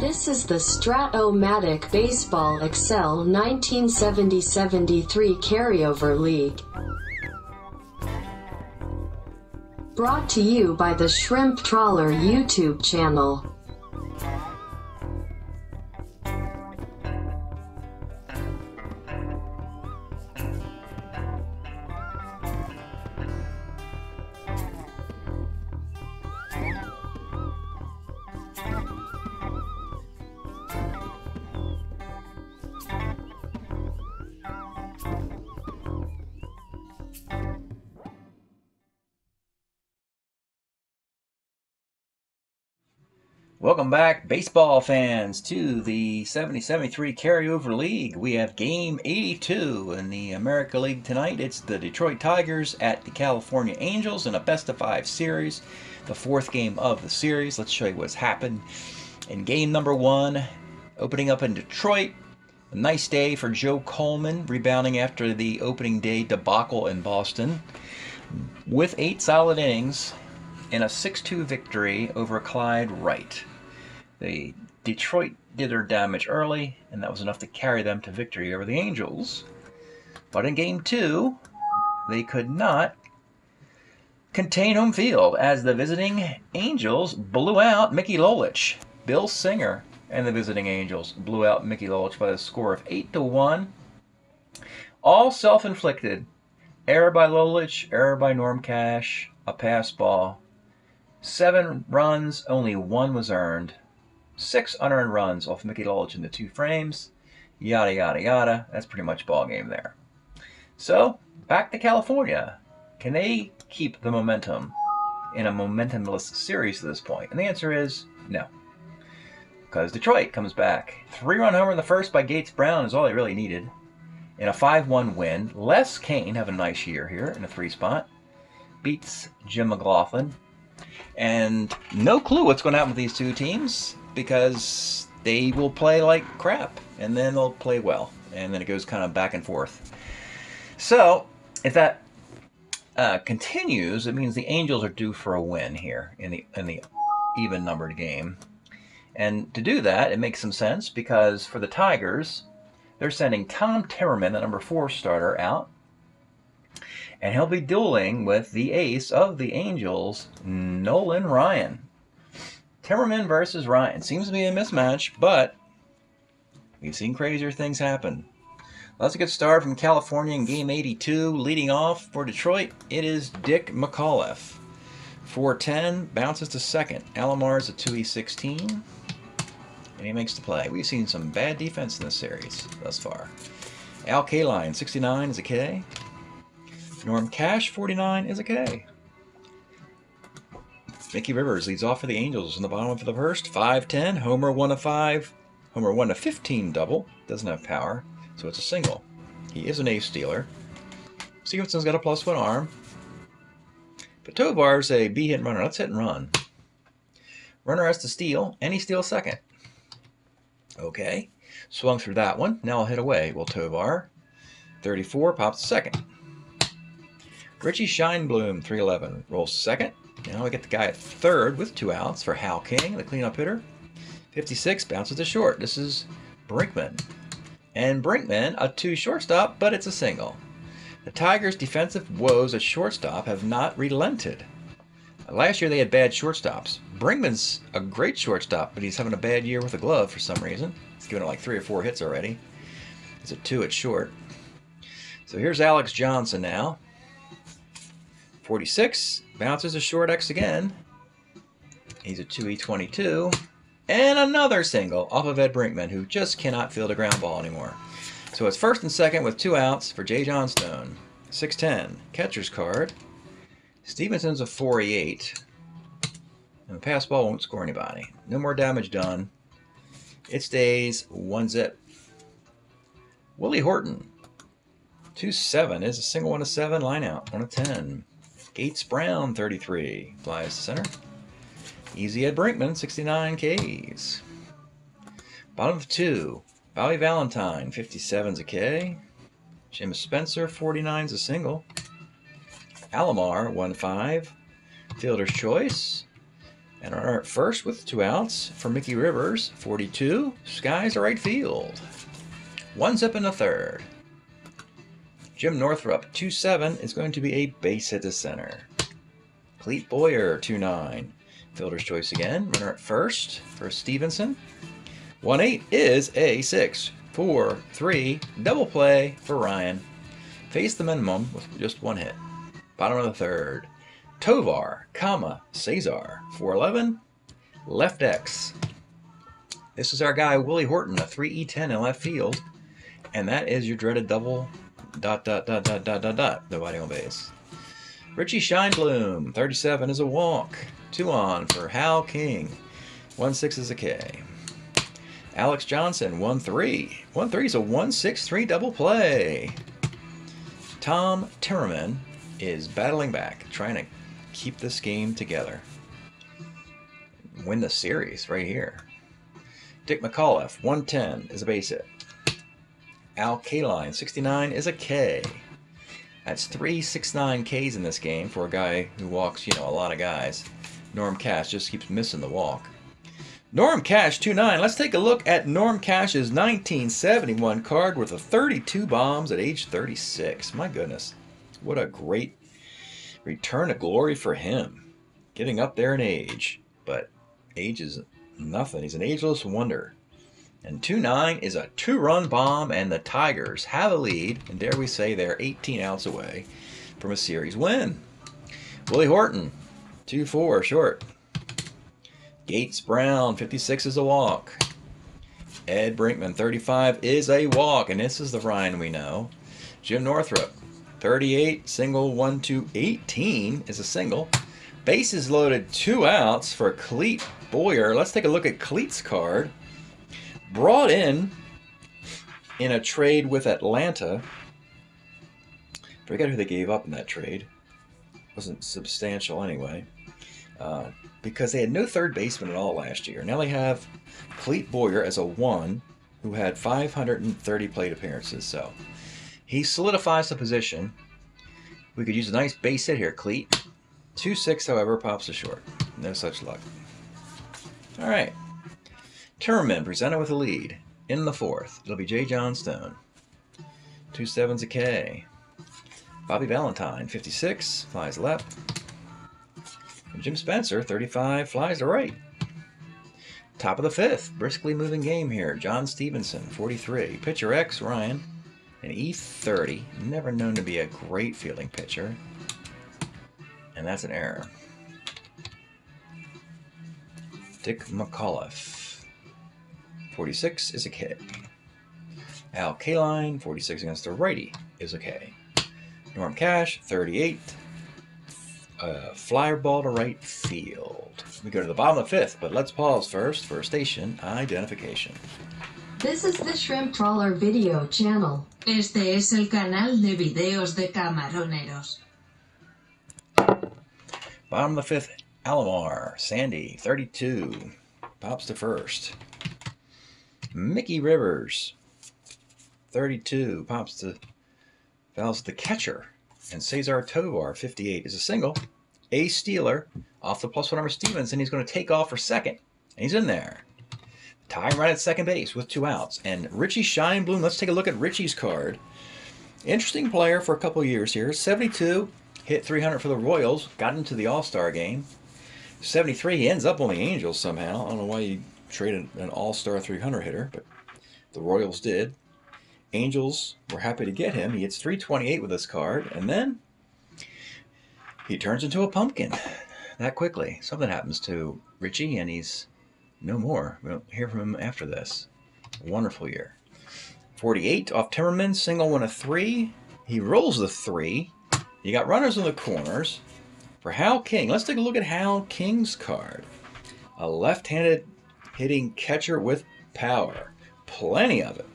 This is the Strat-O-Matic Baseball Excel 1970-73 Carryover League. Brought to you by the Shrimp Trawler YouTube channel. Welcome back, baseball fans, to the 70-73 Carryover League. We have Game 82 in the America League tonight. It's the Detroit Tigers at the California Angels in a best-of-5 series, the fourth game of the series. Let's show you what's happened in game number 1, opening up in Detroit. A nice day for Joe Coleman, rebounding after the opening day debacle in Boston, with 8 solid innings in a 6-2 victory over Clyde Wright. The Detroit did their damage early, and that was enough to carry them to victory over the Angels. But in Game 2, they could not contain home field as the visiting Angels blew out Mickey Lolich. Bill Singer and the visiting Angels blew out Mickey Lolich by the score of 8-1. All self-inflicted. Error by Lolich, error by Norm Cash, a pass ball. 7 runs, only 1 was earned. 6 unearned runs off Mickey Lolich in the 2 frames. Yada, yada, yada. That's pretty much ball game there. So, back to California. Can they keep the momentum in a momentumless series to this point? And the answer is no. Because Detroit comes back. 3-run homer in the first by Gates Brown is all they really needed. In a 5-1 win. Les Kane have a nice year here in a 3 spot. Beats Jim McLaughlin. And no clue what's going to happen with these two teams, because they will play like crap and then they'll play well, and then it goes kind of back and forth. So if that continues, it means the Angels are due for a win here in the even numbered game. And to do that, it makes some sense, because for the Tigers, they're sending Tom Timmerman, the number 4 starter, out. And he'll be dueling with the ace of the Angels, Nolan Ryan. Timmerman versus Ryan. Seems to be a mismatch, but we've seen crazier things happen. Let's get started from California in Game 82. Leading off for Detroit, it is Dick McAuliffe. 4-10, bounces to second. Alomar's a 2E16, and he makes the play. We've seen some bad defense in this series thus far. Al Kaline, 69 is a K. Norm Cash, 49 is a K. Mickey Rivers leads off for the Angels in the bottom of the first. 5-10, homer 1-5, homer 1-15 double. Doesn't have power, so it's a single. He is an ace stealer. Stevenson's got a +1 arm. But Tovar's a B-hit runner. Let's hit and run. Runner has to steal, and he steals second. Okay, swung through that one. Now I'll hit away. Will Tovar. 34 pops to second. Richie Scheinblum, 311, rolls second. Now we get the guy at third with 2 outs for Hal King, the cleanup hitter. 56 bounces to short. This is Brinkman. And Brinkman, a 2 shortstop, but it's a single. The Tigers' defensive woes at shortstop have not relented. Last year they had bad shortstops. Brinkman's a great shortstop, but he's having a bad year with a glove for some reason. He's given it like 3 or 4 hits already. It's a 2 at short. So here's Alex Johnson now. 46, bounces a short X again. He's a 2E22. And another single off of Ed Brinkman, who just cannot field a ground ball anymore. So it's first and second with 2 outs for Jay Johnstone. 6-10, catcher's card. Stevenson's a 4E8. And the pass ball won't score anybody. No more damage done. It stays 1-zip. Willie Horton. 2-7 is a single 1-7 line out. 1-10. Gates Brown, 33, flies to center. Easy Ed Brinkman, 69 Ks. Bottom of 2, Bobby Valentine, 57's a K. Seamus Spencer, 49's a single. Alomar, 1-5. Fielder's choice. And runner at first with 2 outs for Mickey Rivers, 42, skies to right field. 1 zip in the third. Jim Northrup, 2-7, is going to be a base hit to center. Clete Boyer, 2-9. Fielder's choice again. Runner at first for Stevenson. 1-8 is a 6-4-3 double play for Ryan. Face the minimum with just 1 hit. Bottom of the third. Tovar, Cesar, 4-11. Left X. This is our guy Willie Horton, a 3E10 in left field. And that is your dreaded double ... Nobody on base. Richie Scheinblum, 37 is a walk. 2 on for Hal King. 1-6 is a K. Alex Johnson, 1-3. 1-3 is a 1-6-3 double play. Tom Timmerman is battling back, trying to keep this game together. Win the series right here. Dick McAuliffe, 110 is a base hit. Al Kaline, 69 is a K. That's 3 6-9 Ks in this game for a guy who walks, a lot of guys. Norm Cash just keeps missing the walk. Norm Cash, 2-9. Let's take a look at Norm Cash's 1971 card with 32 bombs at age 36. My goodness. What a great return to glory for him. Getting up there in age. But age is nothing. He's an ageless wonder. And 2-9 is a 2-run bomb, and the Tigers have a lead, and dare we say they're 18 outs away from a series win. Willie Horton, 2-4 short. Gates Brown, 56 is a walk. Ed Brinkman, 35 is a walk, and this is the Ryan we know. Jim Northrup, 38, single, 1-2, 18 is a single. Bases loaded, 2 outs for Clete Boyer. Let's take a look at Clete's card. Brought in a trade with Atlanta. Forget who they gave up in that trade. Wasn't substantial anyway. Because they had no third baseman at all last year. Now they have Clete Boyer as a 1 who had 530 plate appearances. So he solidifies the position. We could use a nice base hit here, Clete. 2-6, however, pops to short. No such luck. All right. Timmerman presented with a lead in the 4th. It'll be J. John Stone. 2-7's a K. Bobby Valentine, 56, flies left. And Jim Spencer, 35, flies to right. Top of the 5th, briskly moving game here. John Stevenson, 43. Pitcher X, Ryan, an E30. Never known to be a great fielding pitcher. And that's an error. Dick McAuliffe. 46 is a K. Al Kaline, 46 against the righty, is a K. Norm Cash, 38. Flyer ball to right field. We go to the bottom of the 5th, but let's pause first for station identification. This is the Shrimp Trawler video channel. Este es el canal de videos de camaroneros. Bottom of the 5th, Alomar, Sandy, 32. Pops to first. Mickey Rivers, 32, pops to fouls the catcher. And Cesar Tovar, 58, is a single. A stealer off the +1 number Stevens, and he's going to take off for second. And he's in there. Tying right at second base with 2 outs. And Richie Scheinblum, let's take a look at Richie's card. Interesting player for a couple of years here. 72, hit 300 for the Royals, got into the All-Star game. 73, he ends up on the Angels somehow. I don't know why you traded an all-star 300 hitter, but the Royals did. Angels were happy to get him. He hits 328 with this card, and then he turns into a pumpkin that quickly. Something happens to Richie, and he's no more. We don't hear from him after this. Wonderful year. 48 off Timmerman, single, 1 of 3. He rolls the 3. You got runners in the corners for Hal King. Let's take a look at Hal King's card. A left-handed hitting catcher with power. Plenty of it.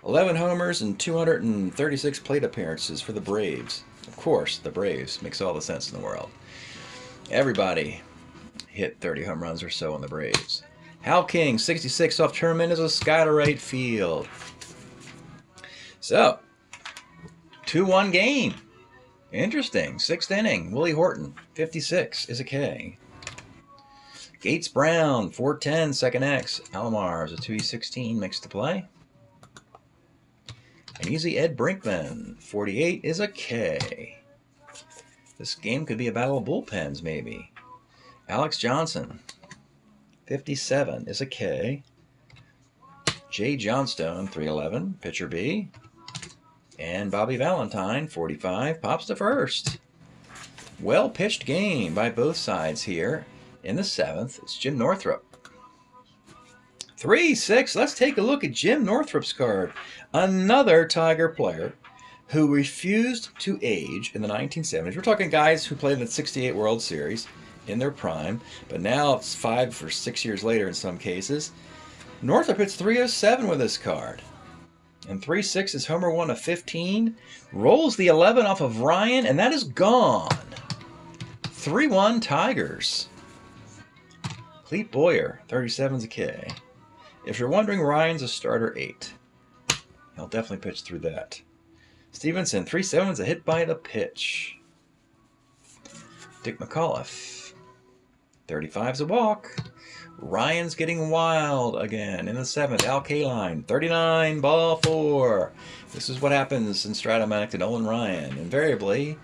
11 homers and 236 plate appearances for the Braves. Of course, the Braves. Makes all the sense in the world. Everybody hit 30 home runs or so on the Braves. Hal King, 66 off Timmerman, is a sky to right field. So, 2-1 game. Interesting. 6th inning. Willie Horton, 56, is a K. Gates Brown, 410, second X. Alomar is a 2E16, makes the play. An easy Ed Brinkman, 48 is a K. This game could be a battle of bullpens, maybe. Alex Johnson, 57 is a K. Jay Johnstone, 311, pitcher B. And Bobby Valentine, 45, pops to first. Well-pitched game by both sides here. In the 7th, it's Jim Northrup. 3-6, let's take a look at Jim Northrup's card. Another Tiger player who refused to age in the 1970s. We're talking guys who played in the 68 World Series in their prime, but now it's 5 or 6 years later in some cases. Northrop hits 307 with this card. And 3-6 is homer 1 of 15. Rolls the 11 off of Ryan, and that is gone. 3-1 Tigers. Clete Boyer, 37's a K. If you're wondering, Ryan's a starter 8. He'll definitely pitch through that. Stevenson, 3-7's a hit by the pitch. Dick McAuliffe, 35's a walk. Ryan's getting wild again in the 7th. Al Kaline, 39, ball 4. This is what happens in Strat-O-Matic to Nolan Ryan. Invariably,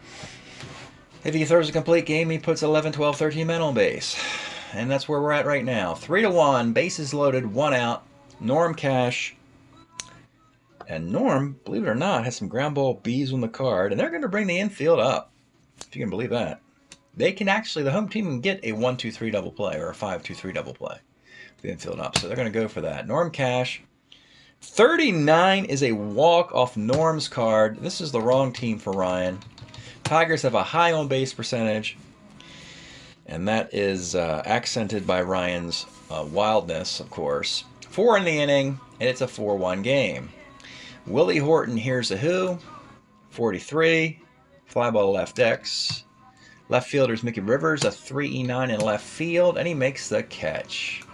if he throws a complete game, he puts 11, 12, 13 men on base. And that's where we're at right now. 3-1, bases loaded, 1 out. Norm Cash. And Norm, believe it or not, has some ground ball Bs on the card. And they're going to bring the infield up, if you can believe that. They can actually, the home team can get a 1-2-3 double play or a 5-2-3 double play. The infield up. So they're going to go for that. Norm Cash. 39 is a walk off Norm's card. This is the wrong team for Ryan. Tigers have a high on base percentage. And that is accented by Ryan's wildness, of course. 4 in the inning, and it's a 4-1 game. Willie Horton, here's a who. 43. Fly ball left X. Left fielder's Mickey Rivers, a 3E9 in left field, and he makes the catch.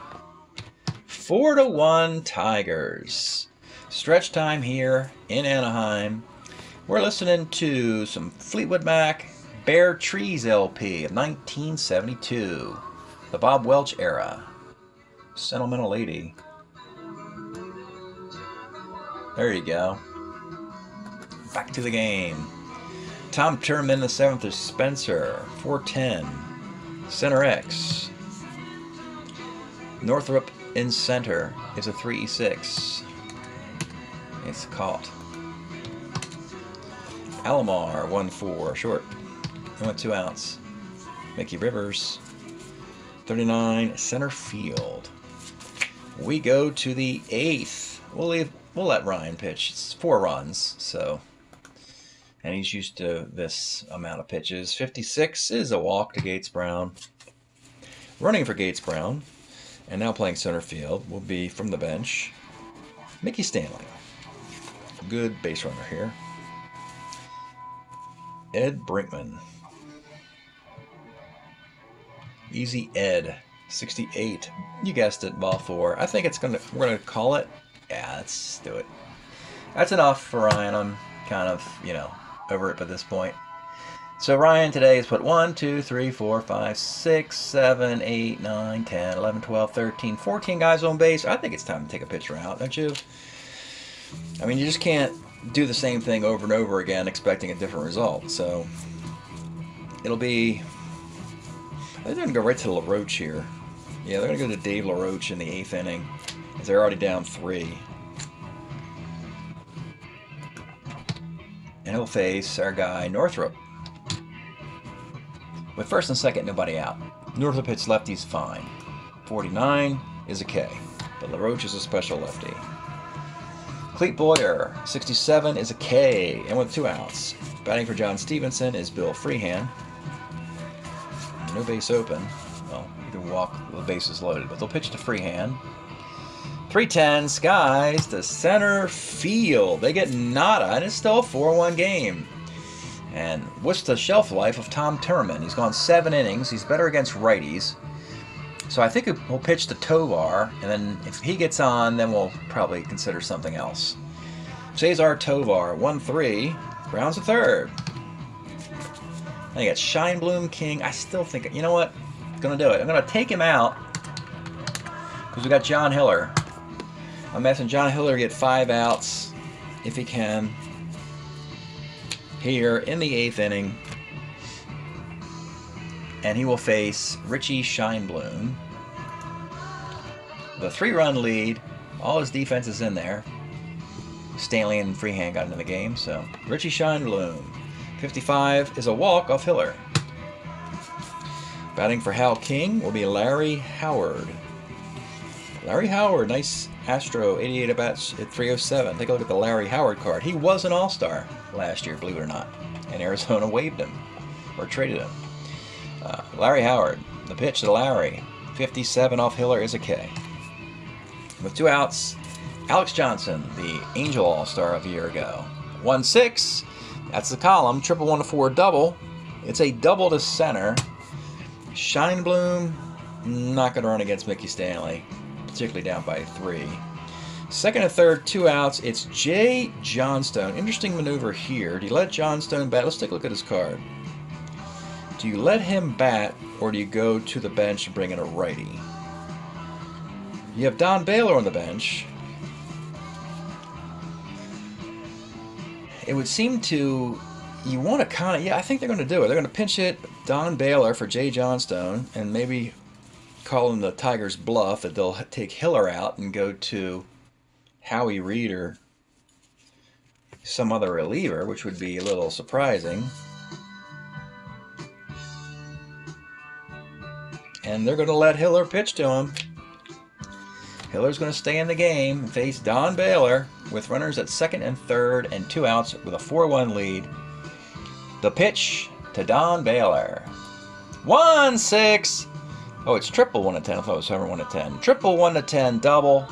4-1 Tigers. Stretch time here in Anaheim. We're listening to some Fleetwood Mac, Bare Trees LP of 1972. The Bob Welch era. Sentimental Lady. There you go. Back to the game. Tom Turman in the 7th is Spencer, 410. Center X. Northrup in center is a 3E6. It's caught. Alomar, 1-4, short. He went 2 outs. Mickey Rivers, 39, center field. We go to the 8th. We'll let Ryan pitch. It's 4 runs, so. And he's used to this amount of pitches. 56 is a walk to Gates Brown. Running for Gates Brown, and now playing center field, will be from the bench, Mickey Stanley. Good base runner here. Ed Brinkman. Easy Ed, 68. You guessed it, ball 4. I think we're gonna call it. Yeah, let's do it. That's enough for Ryan. I'm kind of, over it by this point. So Ryan today has put 1, 2, 3, 4, 5, 6, 7, 8, 9, 10, 11, 12, 13, 14 guys on base. I think it's time to take a pitcher out, don't you? I mean, you just can't do the same thing over and over again expecting a different result. So it'll be... They're going to go right to LaRoche here. Yeah, they're going to go to Dave LaRoche in the 8th inning, as they're already down 3. And he'll face our guy, Northrup. With first and second, nobody out. Northrup hits lefties fine. 49 is a K, but LaRoche is a special lefty. Clete Boyer, 67 is a K, and with 2 outs. Batting for John Stevenson is Bill Freehan. No base open. Well, you can walk with the bases loaded, but they'll pitch to Freehan. 3-10, Skies to center field. They get nada, and it's still a 4-1 game. And what's the shelf life of Tom Turman? He's gone 7 innings. He's better against righties. So I think he'll pitch to Tovar, and then if he gets on, then we'll probably consider something else. Cesar Tovar, 1-3, grounds to third. And you got Shine Bloom King. I still think, you know what? I'm going to do it. I'm going to take him out because we got John Hiller. I'm asking John Hiller to get 5 outs, if he can, here in the 8th inning. And he will face Richie Scheinblum. The 3-run lead. All his defense is in there. Stanley and Freehand got into the game, so Richie Scheinblum. 55 is a walk off Hiller. Batting for Hal King will be Larry Howard. Larry Howard, nice Astro, 88 at-bats at 307. Take a look at the Larry Howard card. He was an all-star last year, believe it or not. And Arizona waived him, or traded him. Larry Howard, the pitch to Larry. 57 off Hiller is a K. With 2 outs, Alex Johnson, the Angel All-Star of a year ago. 1-6, that's the column. Triple 1 to 4 double. It's a double to center. Scheinblum, not going to run against Mickey Stanley, particularly down by 3. Second and third, 2 outs. It's Jay Johnstone. Interesting maneuver here. Do you let Johnstone bat? Let's take a look at his card. Do you let him bat, or do you go to the bench and bring in a righty? You have Don Baylor on the bench. It would seem to, you want to kind of, yeah, I think they're going to do it. They're going to pinch hit Don Baylor for Jay Johnstone, and maybe call him the Tigers' bluff that they'll take Hiller out and go to Howie Reed or some other reliever, which would be a little surprising. And they're going to let Hiller pitch to him. Hiller's going to stay in the game and face Don Baylor with runners at second and third and 2 outs with a 4-1 lead. The pitch to Don Baylor. 1-6. Oh, it's triple 1 to 10. I thought it was 1 to 10. Triple 1 to 10 double.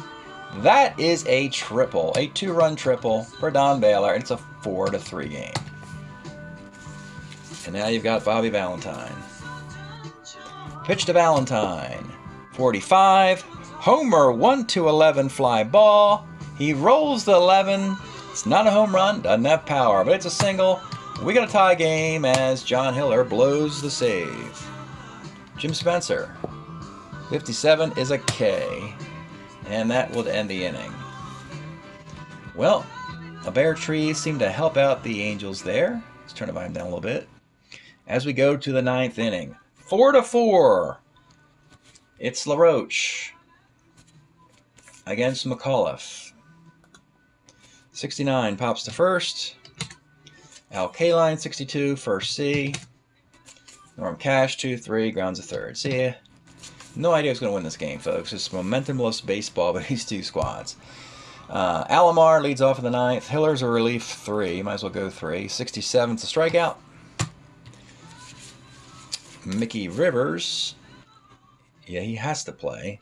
That is a triple. A 2-run triple for Don Baylor. And it's a 4-3 game. And now you've got Bobby Valentine. Pitch to Valentine. 45. Homer 1-11 fly ball. He rolls the 11. It's not a home run. Doesn't have power, but it's a single. We got a tie game as John Hiller blows the save. Jim Spencer. 57 is a K. And that will end the inning. Well, a bare tree seemed to help out the Angels there. Let's turn the volume down a little bit. As we go to the 9th inning. 4-4. It's LaRoche against McAuliffe. 69 pops to first. Al Kaline, 62, first C. Norm Cash, 2-3, grounds a third. See ya. No idea who's going to win this game, folks. It's momentumless baseball by these 2 squads. Alomar leads off in the 9th. Hiller's a relief 3. Might as well go 3. 67's a strikeout. Mickey Rivers, yeah, he has to play.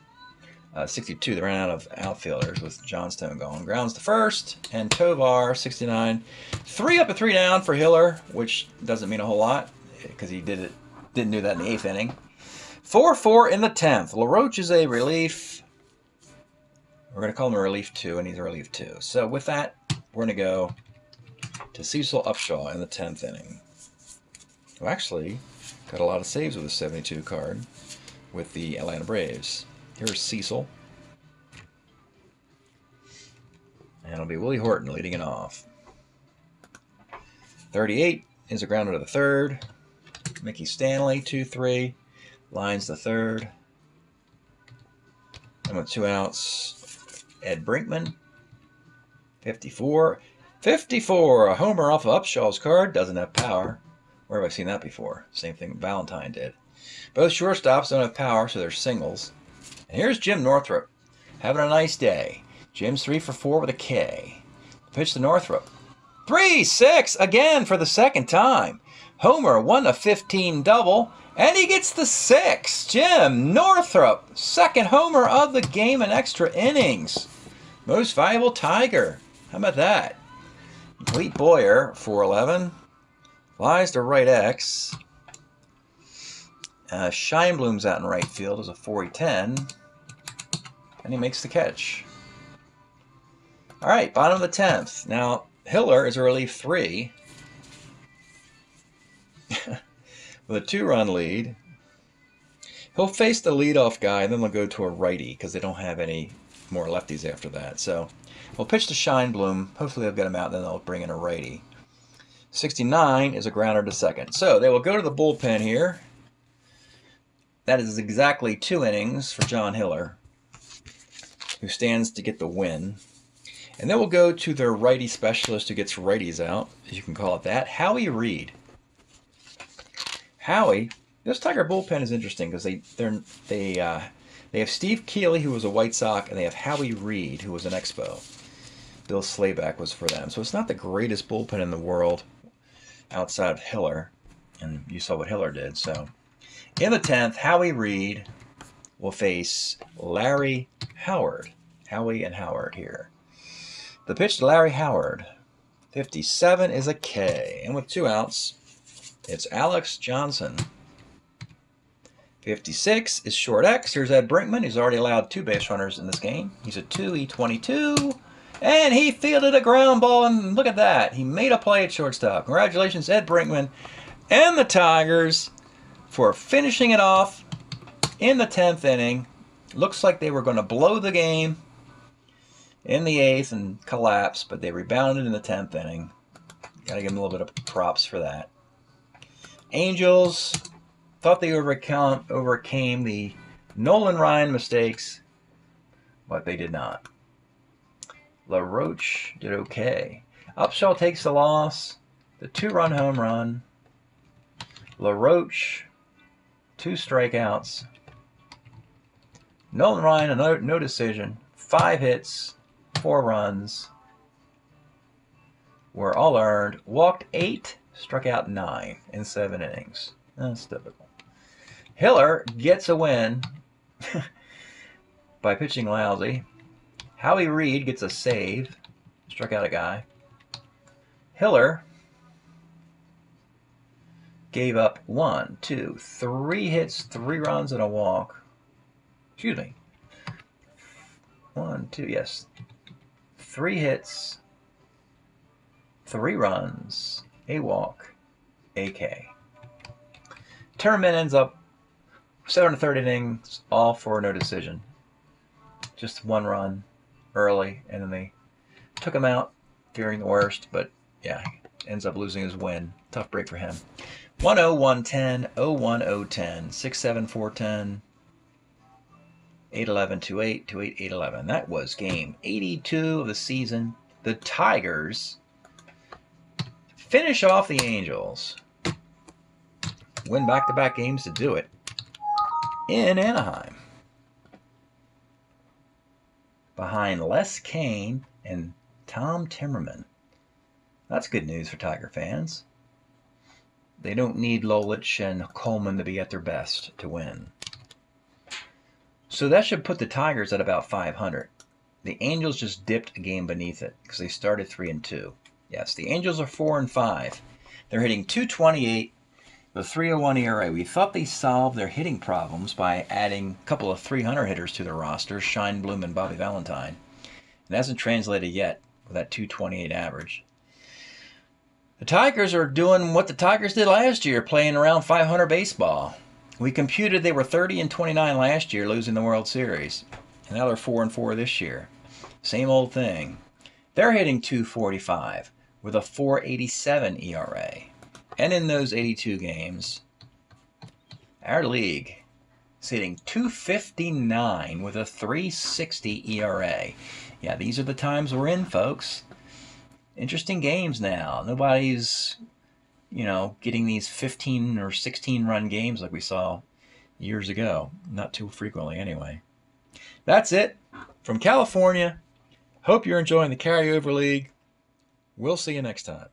62, they ran out of outfielders with Johnstone gone. Grounds to first, and Tovar, 69. 3 up and 3 down for Hiller, which doesn't mean a whole lot because he didn't do that in the 8th inning. 4-4 in the 10th. LaRoche is a relief. We're going to call him a relief 2, and he's a relief 2. So with that, we're going to go to Cecil Upshaw in the 10th inning. Who actually got a lot of saves with a 72 card with the Atlanta Braves. Here's Cecil. And it'll be Willie Horton leading it off. 38 is a grounder to the third. Mickey Stanley, 2-3. Lines the third. And with 2 outs, Ed Brinkman. 54. 54! A homer off of Upshaw's card. Doesn't have power. Where have I seen that before? Same thing Valentine did. Both shortstops don't have power, so they're singles. And here's Jim Northrup. Having a nice day. Jim's 3 for 4 with a K. Pitch to Northrup. 3-6 again for the second time. Homer 1-15 double, and he gets the 6. Jim Northrup, second homer of the game in extra innings. Most valuable Tiger. How about that? Clete Boyer, 411. Flies to right X. Scheinblum's out in right field as a 4-10. And he makes the catch. All right, bottom of the 10th. Now, Hiller is a relief 3 with a 2-run lead. He'll face the leadoff guy, and then they'll go to a righty because they don't have any more lefties after that. So we'll pitch to Scheinblum. Hopefully they'll get him out, then they'll bring in a righty. 69 is a grounder to second. So they will go to the bullpen here. That is exactly 2 innings for John Hiller, who stands to get the win. And then we'll go to their righty specialist who gets righties out, if you can call it that, Howie Reed. Howie, this Tiger bullpen is interesting because they have Steve Keeley, who was a White Sox, and they have Howie Reed, who was an Expo. Bill Slayback was for them. So it's not the greatest bullpen in the world outside of Hiller. And you saw what Hiller did. So in the 10th, Howie Reed will face Larry Howard. Howie and Howard here. The pitch to Larry Howard. 57 is a K. And with 2 outs, it's Alex Johnson. 56 is short X. Here's Ed Brinkman, who's already allowed 2 base runners in this game. He's a 2E22. And he fielded a ground ball, and look at that. He made a play at shortstop. Congratulations, Ed Brinkman and the Tigers for finishing it off in the 10th inning. Looks like they were going to blow the game in the 8th and collapse, but they rebounded in the 10th inning. Got to give them a little bit of props for that. Angels thought they overcame the Nolan Ryan mistakes, but they did not. LaRoche did okay. Upshaw takes the loss. The 2-run home run. LaRoche, 2 strikeouts. Nolan Ryan, no decision. 5 hits, 4 runs. Were all earned. Walked 8, struck out 9 in 7 innings. That's typical. Hiller gets a win by pitching lousy. Howie Reed gets a save. Struck out a guy. Hiller gave up 1, 2, 3 hits, 3 runs, and a walk. Excuse me. 1, 2, yes. 3 hits, 3 runs, a walk, a K. Tournament ends up 7 1/3 innings, all for no decision. Just 1 run early, and then they took him out, fearing the worst, but yeah, ends up losing his win. Tough break for him. 1-0, 1-10, 0-1, 0-10, 6-7, 4-10, 8-11, 2-8, 2-8, 8-11. That was game 82 of the season. The Tigers finish off the Angels. Win back-to-back games to do it in Anaheim. Behind Les Kane and Tom Timmerman. That's good news for Tiger fans. They don't need Lolich and Coleman to be at their best to win. So that should put the Tigers at about 500. The Angels just dipped a game beneath it because they started 3-2. Yes, the Angels are 4-5. They're hitting .228 with 3.01 ERA. We thought they solved their hitting problems by adding a couple of 300 hitters to their roster, Scheinblum and Bobby Valentine. It hasn't translated yet with that .228 average. The Tigers are doing what the Tigers did last year, playing around 500 baseball. We computed they were 30-29 last year, losing the World Series. And now they're 4-4 this year. Same old thing. They're hitting .245 with a 4.87 ERA. And in those 82 games, our league is hitting .259 with a 3.60 ERA. Yeah, these are the times we're in, folks. Interesting games now. Nobody's, getting these 15 or 16 run games like we saw years ago. Not too frequently anyway. That's it from California. Hope you're enjoying the Carryover League. We'll see you next time.